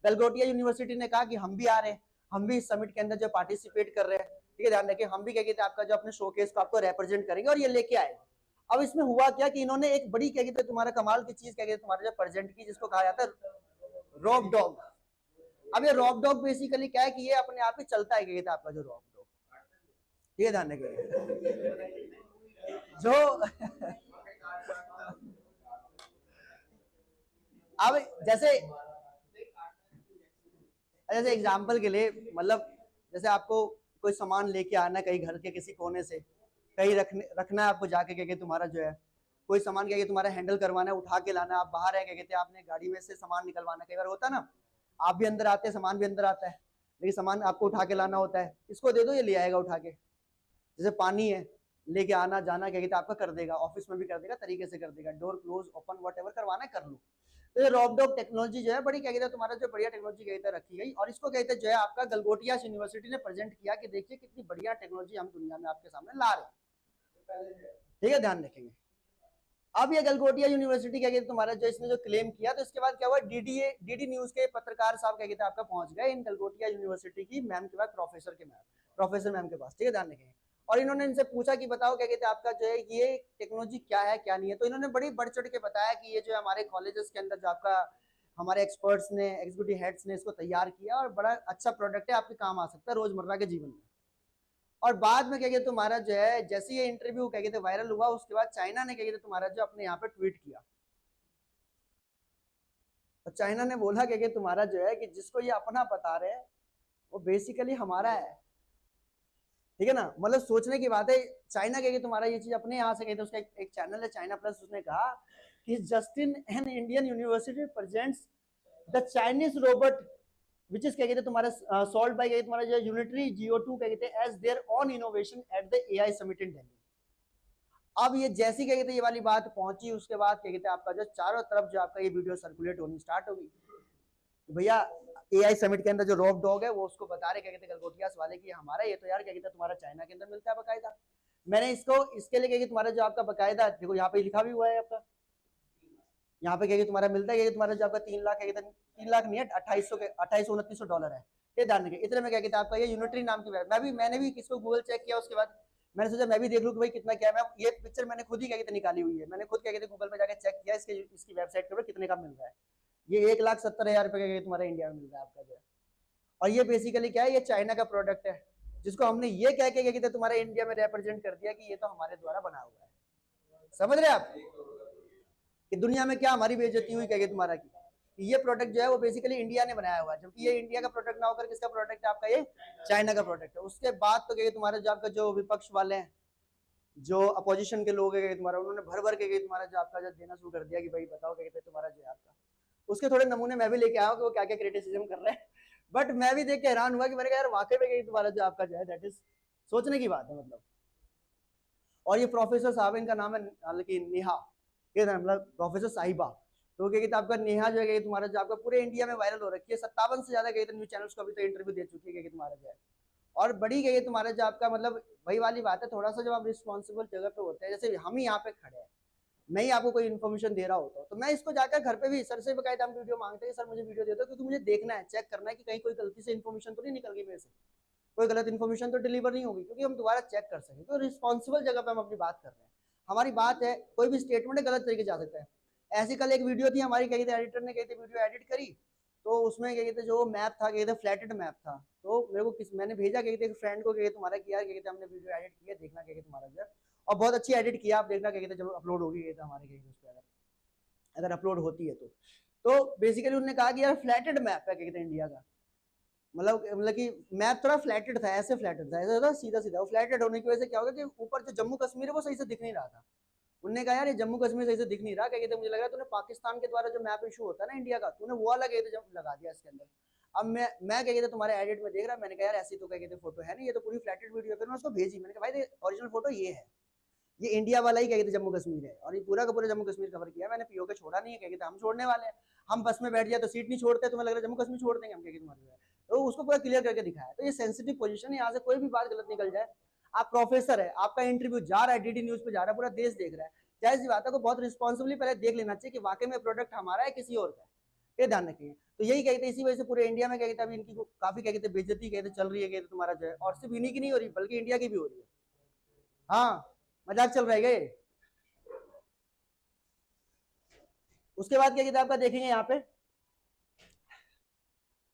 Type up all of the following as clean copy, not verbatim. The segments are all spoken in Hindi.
गलगोटिया यूनिवर्सिटी ने कहा कि हम भी आ रहे हैं, हम भी इस समिट के अंदर जो पार्टिसिपेट कर रहे हैं, ठीक है, ध्यान रखिए, हम भी क्या कहते हैं आपका जो अपने शोकेस को आपको रिप्रेजेंट करेंगे और ये लेके आए। अब इसमें हुआ क्या कि इन्होंने एक बड़ी क्या कहते हैं तुम्हारा कमाल की चीज क्या कहते हैं तुम्हारा जो प्रेजेंट की, जिसको कहा जाता है रॉब डॉग। अब ये रॉब डॉग बेसिकली क्या है कि ये अपने आप ही चलता है क्या कहते हैं आपका जो रॉब डॉग, ये ध्यान रखिए जो अब जैसे जैसे एग्जाम्पल के लिए मतलब जैसे आपको कोई सामान लेके आना कहीं घर के किसी कोने से कहीं रखना है आपको जाके क्या तुम्हारा जो है कोई सामान क्या तुम्हारा हैंडल करवाना है, उठा के लाना, आप बाहर है क्या कहते हैं आपने गाड़ी में से सामान निकलवाना, कई बार होता है ना, आप भी अंदर आते हैं सामान भी अंदर आता है, लेकिन सामान आपको उठा के लाना होता है, इसको दे दो ये ले आएगा उठा के। जैसे पानी है लेके आना जाना क्या कहते हैं आपका कर देगा, ऑफिस में भी कर देगा, तरीके से कर देगा, door close open what ever करवाना है कर लो। तो ये रॉब डॉग टेक्नोलॉजी जो है बड़ी क्या कहते हैं तुम्हारा जो बढ़िया टेक्नोलॉजी कहते हैं रखी गई, और इसको कहते हैं जो है आपका गलगोटिया यूनिवर्सिटी ने प्रेजेंट किया कि देखिए कितनी बढ़िया टेक्नोलॉजी हम दुनिया में आपके सामने ला रहे हैं, ठीक है, ध्यान रखेंगे। अब ये गलगोटिया यूनिवर्सिटी क्या कहते तुम्हारा जो इसने जो क्लेम किया, तो इसके बाद क्या हुआ, डीडी न्यूज के पत्रकार साहब क्या कहते हैं आपका पहुंच गए इन गलगोटिया यूनिवर्सिटी की मैम के पास, प्रोफेसर मैम के पास, ठीक है, ध्यान रखेंगे। और इन्होंने इनसे पूछा कि बताओ क्या कहते हैं आपका जो है ये टेक्नोलॉजी क्या है क्या नहीं है, तो इन्होंने बड़ी बढ़ चढ़ के बताया कि ये जो हमारे कॉलेजेस के अंदर जो आपका हमारे एक्सपर्ट्स ने एग्जीक्यूटिव हेड्स ने इसको तैयार किया और बड़ा अच्छा प्रोडक्ट है, आपके काम आ सकता है रोजमर्रा के जीवन में। और बाद में क्या कहते तुम्हारा जो है जैसे ये इंटरव्यू क्या कहते वायरल हुआ, उसके बाद चाइना ने क्या कहते तुम्हारा जो अपने यहाँ पे ट्वीट किया, और चाइना ने बोला क्या कहते तुम्हारा जो है कि जिसको ये अपना बता रहे हैं वो बेसिकली हमारा है, ठीक है ना, मतलब सोचने की बात है। चाइना क्या तुम्हारा ये चीज अपने यहाँ से कहते उसका एक चैनल है चाइना प्लस, उसने कहा कि Justin an Indian university presents the Chinese robot which is क्या कहते तुम्हारा solved by तुम्हारा जो यूनिटरी GO2 क्या कहते as their own innovation at the AI summit in Delhi। अब ये जैसी क्या कहते ये वाली बात पहुंची, उसके बाद क्या कहते आपका जो चारों तरफ जो आपका ये वीडियो सर्कुलेट होनी स्टार्ट हो गई तो भैया AI समिट के अंदर जो रॉब डॉग है वो उसको बता रहे क्या कहते गलगोटियास वाले की हमारा ये तो यार क्या कहते तुम्हारा चाइना के अंदर मिलता है बकायदा। मैंने इसको इसके लिए क्या तुम्हारा जो आपका बकायदा देखो यहाँ पे लिखा भी हुआ है आपका, यहाँ पे क्या तुम्हारा मिलता है तुम्हारा जो आपका 3 लाख क्या 3 लाख नहीं है 2800 $2900 है, ये ध्यान रखिए। इतने में क्या कहते हैं आपका ये यूनिटरी नाम की मैंने भी किसको गूगल चेक किया, उसके बाद मैंने सोचा मैं भी देख लूं कि भाई कितना क्या है, ये पिक्चर मैंने खुद ही क्या कहते निकाली हुई है, मैंने खुद क्या कहते गूगल पे जाकर चेक किया इसकी वेबसाइट के ऊपर कितने का मिल रहा है, ये 1,70,000 रुपए का तुम्हारा इंडिया में मिल रहा है आपका जो है। और ये बेसिकली क्या है, ये चाइना का प्रोडक्ट है जिसको हमने ये कह के क्या कहते तुम्हारे इंडिया में रिप्रेजेंट कर दिया कि ये तो हमारे द्वारा बना हुआ है। समझ रहे आप कि दुनिया में क्या हमारी बेइज्जती हुई क्या तुम्हारा की, ये प्रोडक्ट जो है वो बेसिकली इंडिया ने बनाया हुआ है, जबकि ये इंडिया का प्रोडक्ट ना होकर किसका प्रोडक्ट है आपका, ये चाइना का प्रोडक्ट है। उसके बाद तो क्या तुम्हारा जो आपका जो विपक्ष वाले हैं जो अपोजिशन के लोग है तुम्हारा, उन्होंने भर भर के तुम्हारा जो आपका जो देना शुरू कर दिया कि भाई बताओ क्या कहते हैं तुम्हारा जो है आपका। उसके थोड़े नमूने मैं भी लेके आया हूँ कि वो क्या क्या क्रिटिसिज्म कर रहे हैं, बट मैं भी देख के हैरान हुआ कि मैंने कहा यार वाकई में तुम्हारा जो आपका जो है दैट इज सोचने की बात है मतलब। और ये प्रोफेसर साहब इनका नाम है हालांकि नेहा, ये मतलब प्रोफेसर साहिबा, तो क्या कहते आपका नेहा जो है तुम्हारा जो आपका पूरे इंडिया में वायरल हो रखी है, 57 से ज्यादा कहते न्यूज चैनल्स को अभी तो इंटरव्यू दे चुकी है तुम्हारा जो है। और बड़ी गई तुम्हारा जो आपका मतलब वही वाली बात है, थोड़ा सा जब आप रिस्पॉन्सिबल जगह पे होते हैं, जैसे हम ही यहाँ पे खड़े हैं, मैं ही आपको कोई इन्फॉर्मेशन दे रहा होता हूँ तो मैं इसको जाकर घर पे भी सर से बकायदा हम वीडियो मांगते हैं, सर मुझे वीडियो दे दो, क्योंकि मुझे देखना है चेक करना है कि कहीं कोई गलती से इन्फॉर्मेशन तो नहीं निकल गई मेरे से, कोई गलत इन्फॉर्मेशन तो डिलीवर नहीं होगी, क्योंकि हम दोबारा चेक कर सकें। तो रिस्पॉन्सिबल जगह पे हम अपनी बात कर रहे हैं, हमारी बात है, कोई भी स्टेटमेंट है गलत तरीके जा सकता है। ऐसी कल एक वीडियो थी हमारी क्या कहते एडिटर ने कहते वीडियो एडिट करी, तो उसमें क्या कहते जो मैप था कहते फ्लैटेड मैप था, तो मेरे को मैंने भेजा कहते एक फ्रेंड को कहते तुम्हारा किया कहते हमने वीडियो एडिट किया, देखना कहते तुम्हारा जो, और बहुत अच्छी एडिट किया, आप देखना कहते जब अपलोड होगी कहते हमारे कहते उस पर अगर अपलोड होती है तो बेसिकली उन्होंने कहा कि यार फ्लैटेड मैप है कहते इंडिया का, मतलब कि मैप थोड़ा फ्लैटेड था, ऐसे फ्लैटेड था, ऐसा था सीधा सीधा, वो फ्लैटेड होने की वजह से क्या होगा कि ऊपर जो जम्मू कश्मीर है वो सही से दिख नहीं रहा था। उन्होंने कहा यार ये जम्मू कश्मीर सही से दिख नहीं रहा, क्या कहते मुझे लग रहा है तूने पाकिस्तान के द्वारा जो मैप इशू होता है ना इंडिया का, तूने वो वाला कहते जब लगा दिया इसके अंदर। अब मैं क्या कहते तुम्हारे एडिट में देख रहा, मैंने कहा यार ऐसी तो क्या कहते फोटो है नहीं, ये तो पूरी फ्लैटेड वीडियो, फिर मैं उसको भेजी, मैंने कहा भाई ओरिजिनल फोटो ये है, ये इंडिया वाला ही क्या कहते जम्मू कश्मीर है, और ये पूरा का पूरा जम्मू कश्मीर कवर किया मैंने, पीओके छोड़ा नहीं है, क्या कहते हम छोड़ने वाले हैं, हम बस में बैठ जाए तो सीट नहीं छोड़ते, तुम्हें लग रहा है जम्मू कश्मीर छोड़ देंगे हम, क्या तुम्हारे, तो उसको पूरा क्लियर करके दिखाया। तो ये सेंसिटिव पोजीशन है, यहाँ से कोई भी बात गलत निकल जाए, आप प्रोफेसर है, आपका इंटरव्यू जा रहा है, डीडी न्यूज पे जा रहा है, पूरा देश देख रहा है, जाहिर सी बात है को बहुत रिस्पॉन्सिबली पहले देख लेना चाहिए कि वाकई में प्रोडक्ट हमारा है किसी और का, ये ध्यान रखिए। तो यही कहते इसी वजह से पूरे इंडिया में क्या कहते अभी इनकी काफी क्या कहते बेइज्जती कहते चल रही है कहते तुम्हारा जो है, और सिर्फ इन्हीं की नहीं हो रही बल्कि इंडिया की भी हो रही है। हाँ मजाक चल रहा है ये। उसके बाद क्या कहते आपका देखेंगे यहाँ पे,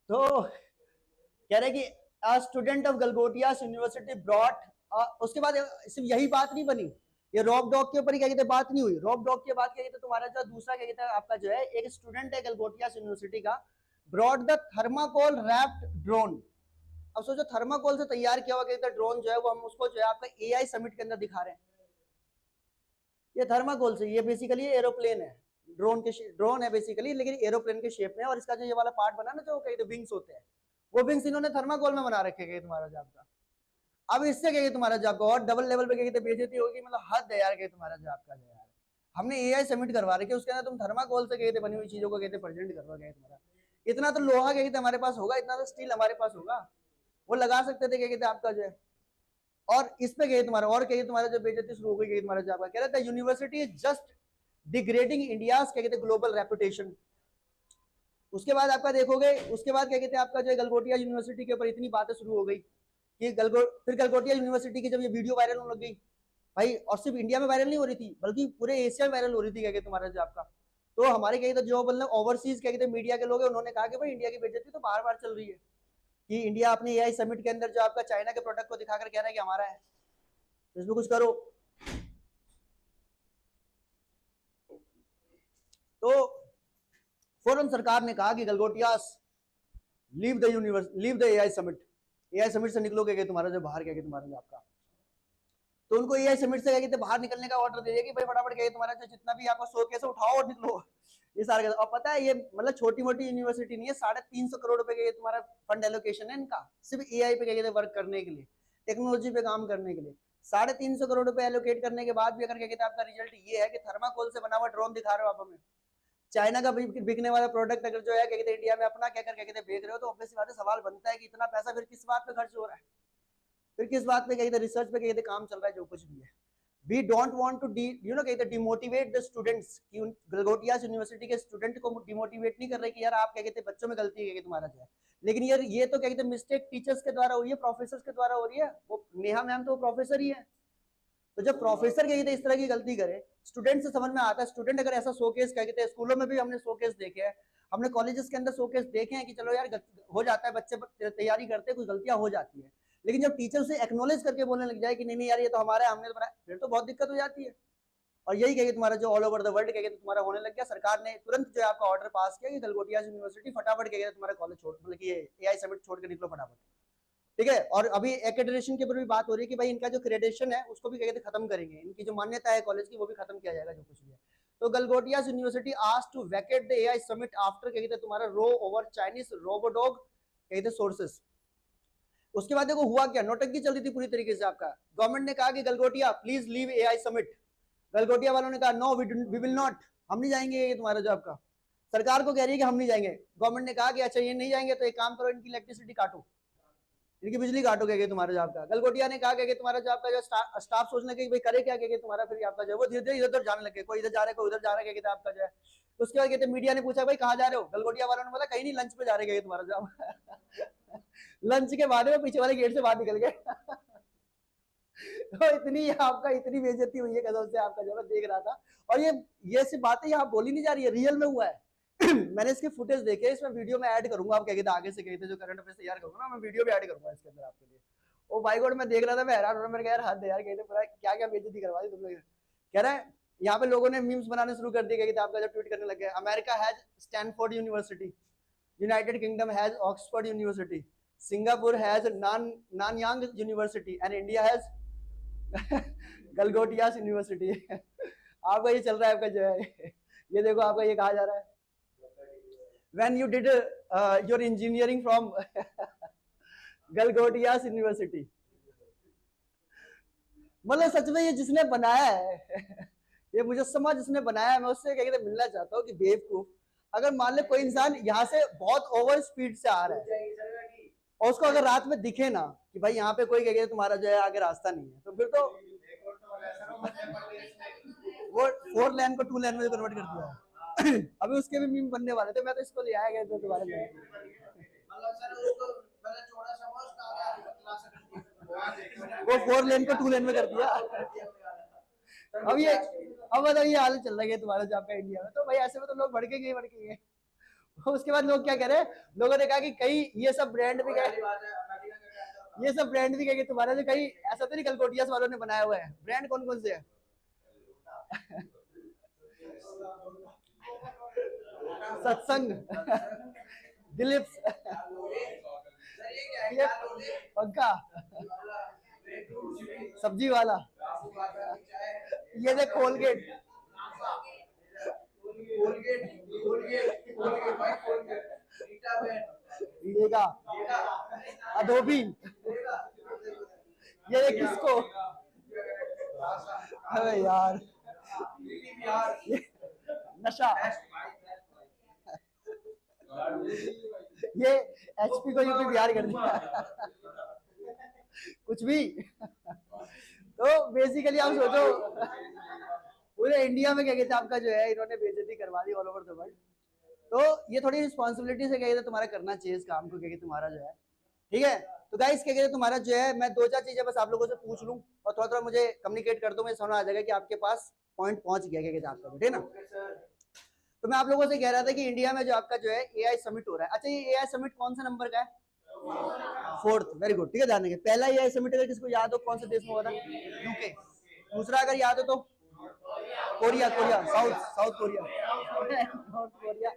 तो कह रहे कि a student of Galgotia university brought, उसके बाद सिर्फ यही बात नहीं बनी, ये रॉक डॉग के ऊपर ही क्या कहते बात नहीं हुई। रॉक डॉग के बाद क्या कहते तुम्हारा जो दूसरा क्या कहते हैं आपका जो है एक स्टूडेंट है गलगोटिया यूनिवर्सिटी का, brought the thermocol wrapped drone. अब सोचो थर्माकोल से तैयार किया हुआ कहते ड्रोन जो है वो हम उसको जो है आपका एआई समिट के अंदर दिखा रहे हैं। ये थर्माकोल से, ये बेसिकली एरोप्लेन है, ड्रोन है बेसिकली, लेकिन एरोप्लेन के शेप में, और इसका जो ये वाला पार्ट बना ना जो कहते विंग्स होते हैं, वो विंग्स इन्होंने थर्माकोल में बना रखे गए तुम्हारा जॉब का। अब इससे क्या तुम्हारा जॉब का और डबल लेवल पे क्या कहते बेइज्जती होगी, मतलब हद है यार के तुम्हारा जॉब का जो यार। हमने एआई सबमिट करवा रखे उसके अंदर तुम थर्माकोल से कहते बनी हुई चीजों को कहते प्रेजेंट करवा गए तुम्हारा। इतना तो लोहा क्या कहते हमारे पास होगा, इतना तो स्टील हमारे पास होगा, वो लगा सकते थे क्या कहते आपका जो है। और इस पे गए तुम्हारा और क्या तुम्हारा जो बेइज्जती शुरू हो गई तुम्हारा जॉब का। कह रहा था university is just degrading India's क्या कहते ग्लोबल रेपुटेशन। उसके बाद आपका देखोगे, उसके बाद क्या कहते हैं आपका जो गलगोटिया यूनिवर्सिटी के ऊपर इतनी बातें शुरू हो गई कि फिर गलगोटिया यूनिवर्सिटी की जब ये वीडियो वायरल होने लग गई भाई, और सिर्फ इंडिया में वायरल नहीं हो रही थी बल्कि पूरे एशिया में वायरल हो रही थी क्या कहते तुम्हारा जो आपका। तो हमारे क्या कहते जो मतलब ओवरसीज क्या कहते मीडिया के लोग हैं उन्होंने कहा कि भाई इंडिया की बेइज्जती तो बार बार चल रही है कि इंडिया अपने एआई समिट के अंदर जो आपका चाइना के प्रोडक्ट को दिखाकर कह रहा है कि हमारा है, तो इसमें कुछ करो। तो फौरन सरकार ने कहा कि Galgotias leave the AI summit, AI summit से निकलोगे क्या तुम्हारा जो बाहर क्या तुम्हारा जो आपका। तो उनको एआई समिट से क्या कहते बाहर निकलने का ऑर्डर दे दिया कि भाई फटाफट क्या तुम्हारा जो जितना भी आपका शो कैसे उठाओ और निकलो ये सारा। और पता है ये मतलब छोटी मोटी यूनिवर्सिटी नहीं है, 350 करोड़ रुपए का तुम्हारा फंड एलोकेशन है इनका सिर्फ एआई पे क्या कहते वर्क करने के लिए, टेक्नोलॉजी पे काम करने के लिए। 350 करोड़ रुपए एलोकेट करने के बाद भी अगर क्या कहते हैं आपका रिजल्ट ये है कि थर्माकोल से बना हुआ ड्रोन दिखा रहे हो आप हमें, चाइना का बिकने वाला प्रोडक्ट अगर जो है क्या कहते हैं इंडिया में अपना क्या कहते बेच रहे हो, तो ऑब्वियस बात है सवाल बनता है कि इतना पैसा फिर किस बात पे खर्च हो रहा है, फिर किस बात पे कहते रिसर्च पे कहते काम चल रहा है जो कुछ भी है। We don't want to कहते डिमोटिवेट द स्टूडेंट्स, कि गलगोटिया यूनिवर्सिटी के स्टूडेंट को डिमोटिवेट नहीं कर रहे कि यार आप क्या कहते बच्चों में गलती है तुम्हारा जो है, लेकिन यार ये तो क्या कहते मिस्टेक टीचर्स के द्वारा हो रही है, प्रोफेसर के द्वारा हो रही है। वो नेहा मैम तो प्रोफेसर ही है, तो जब प्रोफेसर क्या कहते इस तरह की गलती करे स्टूडेंट से समझ में आता है। स्टूडेंट अगर ऐसा शोकेस क्या कहते हैं, स्कूलों में भी हमने शोकेस देखे हैं, हमने कॉलेजेस के अंदर शोकेस देखे हैं कि चलो यार हो जाता है, बच्चे तैयारी करते हैं कुछ गलतियां हो जाती है, लेकिन जब टीचर से एक्नॉलेज करके बोलने लग जाए कि नहीं नहीं यार ये तो हमारा है हमने तो बनाया, फिर तो बहुत दिक्कत हो जाती है। और यही कहिए तुम्हारा जो ऑल ओवर द वर्ल्ड कहिए तुम्हारा होने लग गया। सरकार ने तुरंत जो है आपका ऑर्डर पास किया कि गलगोटिया यूनिवर्सिटी फटाफट कहिए तुम्हारा कॉलेज छोड़, मतलब कि एआई समिट छोड़ के निकलो फटाफट, ठीक है। और अभी एक्रेडिटेशन के ऊपर भी बात हो रही है कि भाई इनका जो क्रेडिटेशन है उसको भी कहते खत्म करेंगे, इनकी जो मान्यता है कॉलेज की वो भी खत्म किया जाएगा जो कुछ भी है। तो Galgotia university asked to vacate the AI summit after कहते तुम्हारा रो ओवर चाइनीज रोबोडॉग कहते सोर्सेस। उसके बाद देखो हुआ क्या, नौटंकी चल रही थी पूरी तरीके से आपका। गवर्नमेंट ने कहा कि Galgotia please leave AI summit, Galgotia वालों ने कहा नो वी विल नॉट, हम नहीं जाएंगे ये तुम्हारा जो आपका। सरकार को कह रही है कि हम नहीं जाएंगे, गवर्नमेंट ने कहा कि अच्छा ये नहीं जाएंगे तो एक काम करो इनकी इलेक्ट्रिसिटी काटो, इनकी बिजली काटोगे तुम्हारे जॉब का। गलगोटिया ने कहा कि तुम्हारा जॉब का जो स्टाफ सोचने के भाई करे क्या कि तुम्हारा फिर आपका जो वो धीरे धीरे इधर उधर जाने लगे, कोई इधर जा रहा है कोई उधर जा रहा है कहते आपका जो है। उसके बाद कहते मीडिया ने पूछा भाई कहाँ जा रहे हो, गलगोटिया वालों ने बोला कहीं नहीं लंच पे जा रहे तुम्हारा जॉब लंच के बाद में पीछे वाले गेट से बाहर निकल गए तो इतनी आपका इतनी बेइज्जती हुई है कसम से आपका जो मैं देख रहा था। और ये सिर्फ बातें यहाँ बोली नहीं जा रही है, रियल में हुआ है मैंने इसके फुटेज देखे, इसमें वीडियो में ऐड करूंगा, आप क्या कहते आगे से कहते जो करंट अफेयर्स तैयार करूंगा ना मैं वीडियो भी ऐड करूंगा इसके अंदर आपके लिए। ओ भाई गॉड मैं देख रहा था, मैं हैरान हो रहा, मैंने यार हद है यार कहते पूरा क्या क्या बेइज्जती करवा दी तुम लोग। कह रहा है यहाँ पे लोगों ने मीम्स बनाने शुरू कर दिए कहते आपका जब ट्वीट करने लग गया। America has Stanford university, United kingdom has Oxford university, Singapore has Nanyang university and India has Galgotia university आपका ये चल रहा है आपका जो है ये देखो आपका ये कहा जा रहा है when you did your engineering from Galgotia university. मतलब सच में ये जिसने बनाया है ये मुजस्समा जिसने बनाया है, मैं उससे क्या कहते मिलना चाहता हूँ कि बेवकूफ अगर मान ले कोई इंसान यहाँ से बहुत ओवर स्पीड से आ रहा है और उसको अगर रात में दिखे ना कि भाई यहाँ पे कोई क्या कहते तुम्हारा जो है आगे रास्ता नहीं है, तो फिर तो वो 4 लेन को 2 लेन में कन्वर्ट कर दिया है। अभी उसके भी मीम बनने वाले थे, मैं तो इसको ले आया गया था तुम्हारे लिए। वो 4 लेन को 2 लेन में कर दिया। अब ये अब मतलब ये हाल चल रहा है तुम्हारा जॉब का इंडिया में, तो भाई ऐसे में तो लोग भड़के गए। उसके बाद लोग क्या कह रहे हैं, लोगों ने कहा कि कहीं ये सब ब्रांड भी गए, ये सब ब्रांड भी कहेंगे तुम्हारा, जो कहीं ऐसा तो नहीं गलगोटियास वालों ने बनाया हुआ है। ब्रांड कौन कौन से है? सत्संग, दिलीप्स, ये पंखा, सब्जी वाला, ये देख कोलगेट, लेगा, अडोबी, ये देख किसको, अरे यार नशा, ये एचपी को यूपी बिहार कर दिया। कुछ भी। तो बेसिकली आप सोचो पूरे इंडिया में क्या कहते हैं आपका जो है इन्होंने बेइज्जती करवा the all over the world. तो ये थोड़ी रिस्पॉन्सिबिलिटी से क्या कहते हैं तुम्हारा करना चाहिए इस काम को, क्या कहते तुम्हारा जो है, ठीक है। तो गाइस क्या कहते हैं तुम्हारा जो है, मैं 2-4 चीजें बस आप लोगों से पूछ लूं और थोड़ा थोड़ा मुझे कम्युनिकेट कर दो, मुझे समझ आ जाएगा कि आपके पास पॉइंट पहुंच गया क्या कहते हैं आपका, ठीक है ना। तो मैं आप लोगों से कह रहा था कि इंडिया में जो आपका जो है एआई समिट हो रहा है। अच्छा, ये एआई समिट कौन सा नंबर का है? 4th। वेरी गुड, ठीक है। जानने के पहला एआई समिट अगर किसको याद हो कौन से देश में हुआ था? यूके। दूसरा अगर याद हो तो Korea, south Korea, north Korea,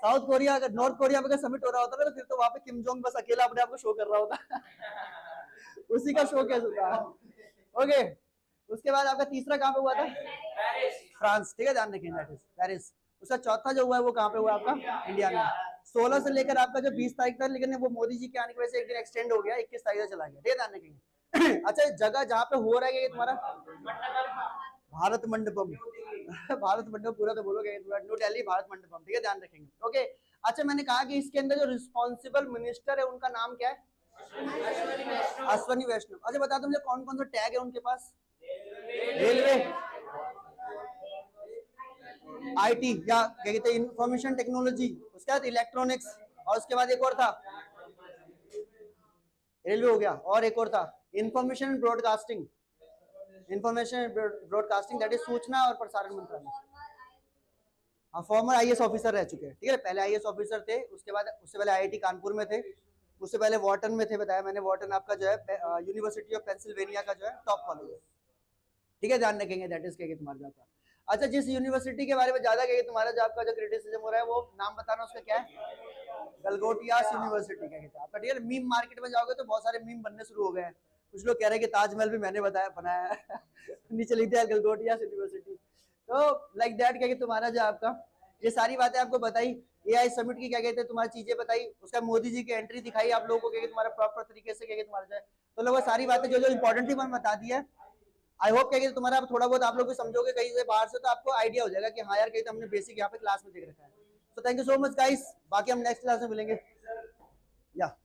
south Korea. अगर नॉर्थ कोरिया में समिट हो रहा होता ना तो फिर तो वहां पे किम जोंग बस अकेला अपने आप को शो कर रहा होता। उसी का शो कैसे होता। ओके, उसके बाद आपका तीसरा कहाँ पे हुआ था? फ्रांस, ठीक है, ध्यान रखें, पेरिस। उसका चौथा जो हुआ है वो कहाँ पे हुआ आपका? इंडिया में। 16 से लेकर आपका जो 20 तारीख तक, लेकिन वो मोदी जी के आने की वजह से एक दिन एक्सटेंड हो गया, 21 तारीख तक चला गया, ठीक है, ध्यान रखेंगे। अच्छा, जगह जहाँ पे हो रहा है ये तुम्हारा भारत मंडपम। भारत मंडपम पूरा तो बोलोगे, न्यू दिल्ली भारत मंडपम, ठीक है, ध्यान रखेंगे। ओके। अच्छा, मैंने कहा कि इसके अंदर जो रिस्पॉन्सिबल मिनिस्टर है उनका नाम क्या है? अश्वनी वैष्णव। अच्छा, बता दो मुझे कौन कौन सा टैग है उनके पास? रेलवे, आईटी या क्या कहते हैं इंफॉर्मेशन टेक्नोलॉजी, उसके बाद इलेक्ट्रॉनिक्स, और उसके बाद एक और था, रेलवे हो गया, और एक और था इंफॉर्मेशन ब्रॉडकास्टिंग, दैट इज सूचना और प्रसारण मंत्रालय। फॉर्मर आईएएस ऑफिसर रह चुके हैं, ठीक है, पहले आईएएस ऑफिसर थे, उसके बाद उससे पहले आईआईटी कानपुर में थे, उससे पहले वॉर्टन में थे, बताया मैंने, वॉर्टन आपका जो है यूनिवर्सिटी ऑफ पेंसिल्वेनिया का जो है टॉप कॉलेज है, ठीक है, ध्यान रखेंगे, दैट इज क्या तुम्हारा जॉब का। अच्छा, जिस यूनिवर्सिटी के बारे में ज्यादा क्या तुम्हारा जॉब का जो क्रिटिसिज्म हो रहा है वो नाम बताना, उसका क्या है? गलगोटियास यूनिवर्सिटी, क्या कहते हैं आपका, ठीक है। मीम मार्केट में जाओगे तो बहुत सारे मीम बनने शुरू हो गए हैं, कुछ लोग कह रहे हैं कि ताजमहल भी मैंने बनाया है। नीचे लिख दिया गलगोटियास यूनिवर्सिटी। तो लाइक दैट क्या तुम्हारा जो आपका ये सारी बातें आपको बताई, एआई समिट की क्या कहते हैं तुम्हारी चीजें बताई, उसका मोदी जी की एंट्री दिखाई आप लोगों को, क्या तुम्हारा प्रॉपर तरीके से क्या तुम्हारा जाए, तो लोगों सारी बातें जो जो इंपॉर्टेंट थी मैंने बता दी है। आई होप क्या तुम्हारा थोड़ा बहुत आप लोग भी समझोगे कहीं से बाहर से, तो आपको आइडिया हो जाएगा कि हाँ यार कहीं तो हमने बेसिक यहाँ पे क्लास में देख रखा है। तो thank you so much guys, बाकी हम नेक्स्ट क्लास में मिलेंगे। या